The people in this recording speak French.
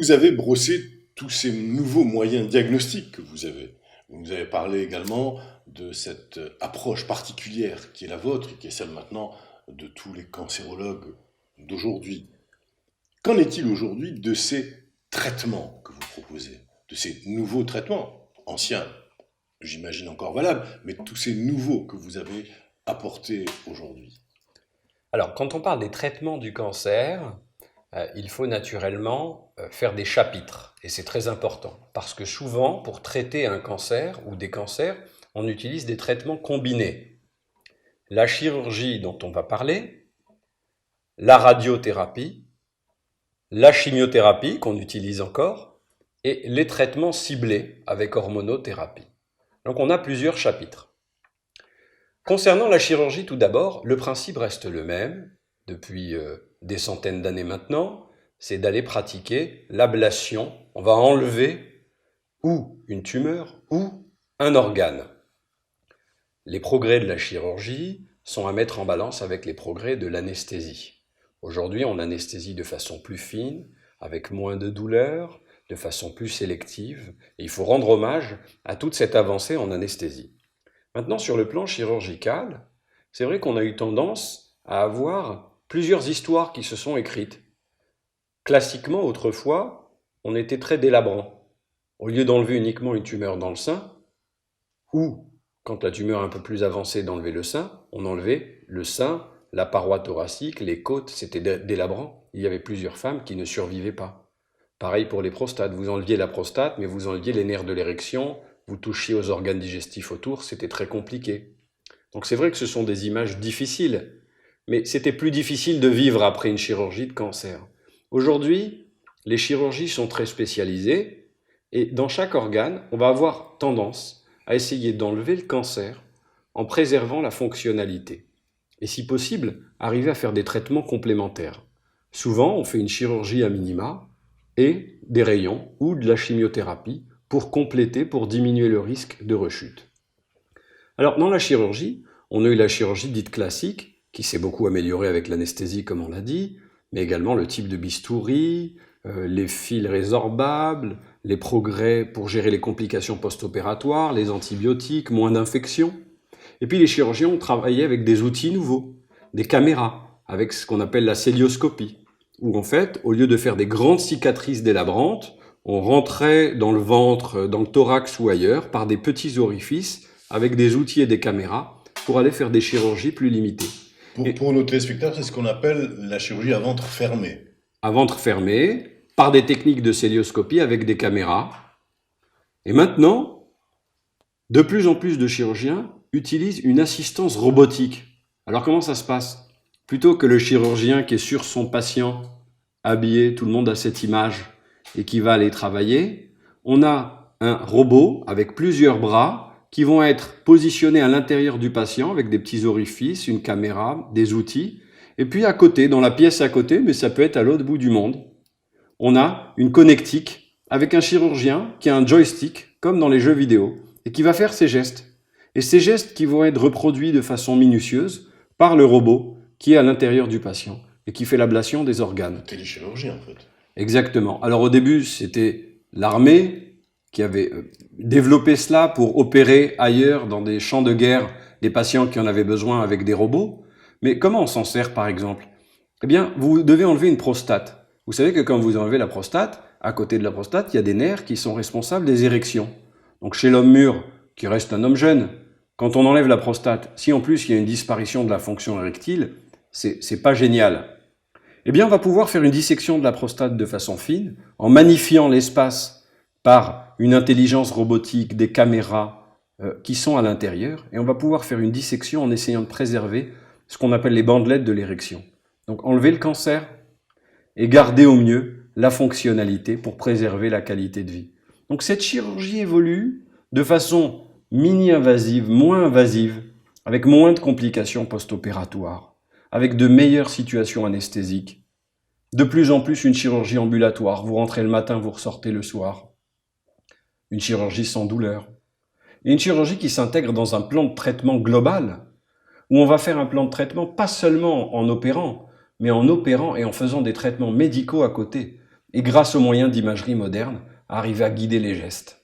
Vous avez brossé tous ces nouveaux moyens diagnostiques que vous avez. Vous nous avez parlé également de cette approche particulière qui est la vôtre et qui est celle maintenant de tous les cancérologues d'aujourd'hui. Qu'en est-il aujourd'hui de ces traitements que vous proposez, de ces nouveaux traitements, anciens, j'imagine encore valables, mais tous ces nouveaux que vous avez apportés aujourd'hui? Alors, quand on parle des traitements du cancer, il faut naturellement faire des chapitres, et c'est très important, parce que souvent, pour traiter un cancer ou des cancers, on utilise des traitements combinés. La chirurgie dont on va parler, la radiothérapie, la chimiothérapie qu'on utilise encore, et les traitements ciblés avec hormonothérapie. Donc on a plusieurs chapitres. Concernant la chirurgie tout d'abord, le principe reste le même depuis des centaines d'années maintenant, c'est d'aller pratiquer l'ablation. On va enlever ou une tumeur ou un organe. Les progrès de la chirurgie sont à mettre en balance avec les progrès de l'anesthésie. Aujourd'hui, on anesthésie de façon plus fine, avec moins de douleur, de façon plus sélective, et il faut rendre hommage à toute cette avancée en anesthésie. Maintenant, sur le plan chirurgical, c'est vrai qu'on a eu tendance à avoir plusieurs histoires qui se sont écrites. Classiquement, autrefois, on était très délabrant. Au lieu d'enlever uniquement une tumeur dans le sein, ou, quand la tumeur est un peu plus avancée, d'enlever le sein, on enlevait le sein, la paroi thoracique, les côtes, c'était délabrant. Il y avait plusieurs femmes qui ne survivaient pas. Pareil pour les prostates, vous enleviez la prostate, mais vous enleviez les nerfs de l'érection, vous touchiez aux organes digestifs autour, c'était très compliqué. Donc c'est vrai que ce sont des images difficiles, mais c'était plus difficile de vivre après une chirurgie de cancer. Aujourd'hui, les chirurgies sont très spécialisées, et dans chaque organe, on va avoir tendance à essayer d'enlever le cancer en préservant la fonctionnalité. Et si possible, arriver à faire des traitements complémentaires. Souvent, on fait une chirurgie à minima et des rayons ou de la chimiothérapie pour compléter, pour diminuer le risque de rechute. Alors, dans la chirurgie, on a eu la chirurgie dite classique, qui s'est beaucoup améliorée avec l'anesthésie, comme on l'a dit, mais également le type de bistouri, les fils résorbables, les progrès pour gérer les complications post-opératoires, les antibiotiques, moins d'infections. Et puis les chirurgiens ont travaillé avec des outils nouveaux, des caméras, avec ce qu'on appelle la célioscopie, où en fait, au lieu de faire des grandes cicatrices délabrantes, on rentrait dans le ventre, dans le thorax ou ailleurs, par des petits orifices, avec des outils et des caméras, pour aller faire des chirurgies plus limitées. Pour nos téléspectateurs, c'est ce qu'on appelle la chirurgie à ventre fermé. À ventre fermé, par des techniques de célioscopie avec des caméras. Et maintenant, de plus en plus de chirurgiens utilisent une assistance robotique. Alors comment ça se passe? Plutôt que le chirurgien qui est sur son patient, habillé, tout le monde a cette image, et qui va aller travailler, on a un robot avec plusieurs bras qui vont être positionnés à l'intérieur du patient avec des petits orifices, une caméra, des outils. Et puis à côté, dans la pièce à côté, mais ça peut être à l'autre bout du monde, on a une connectique avec un chirurgien qui a un joystick, comme dans les jeux vidéo, et qui va faire ces gestes. Et ces gestes qui vont être reproduits de façon minutieuse par le robot qui est à l'intérieur du patient et qui fait l'ablation des organes. Téléchirurgie, en fait. Exactement. Alors au début, c'était l'armée qui avait développé cela pour opérer ailleurs dans des champs de guerre des patients qui en avaient besoin avec des robots. Mais comment on s'en sert par exemple? Eh bien, vous devez enlever une prostate. Vous savez que quand vous enlevez la prostate, à côté de la prostate, il y a des nerfs qui sont responsables des érections. Donc chez l'homme mûr, qui reste un homme jeune, quand on enlève la prostate, si en plus il y a une disparition de la fonction érectile, c'est pas génial. Eh bien, on va pouvoir faire une dissection de la prostate de façon fine, en magnifiant l'espace par une intelligence robotique, des caméras qui sont à l'intérieur, et on va pouvoir faire une dissection en essayant de préserver ce qu'on appelle les bandelettes de l'érection. Donc enlever le cancer et garder au mieux la fonctionnalité pour préserver la qualité de vie. Donc cette chirurgie évolue de façon mini-invasive, moins invasive, avec moins de complications post-opératoires, avec de meilleures situations anesthésiques. De plus en plus une chirurgie ambulatoire, vous rentrez le matin, vous ressortez le soir. Une chirurgie sans douleur. Et une chirurgie qui s'intègre dans un plan de traitement global, où on va faire un plan de traitement pas seulement en opérant, mais en opérant et en faisant des traitements médicaux à côté. et grâce aux moyens d'imagerie moderne, arriver à guider les gestes.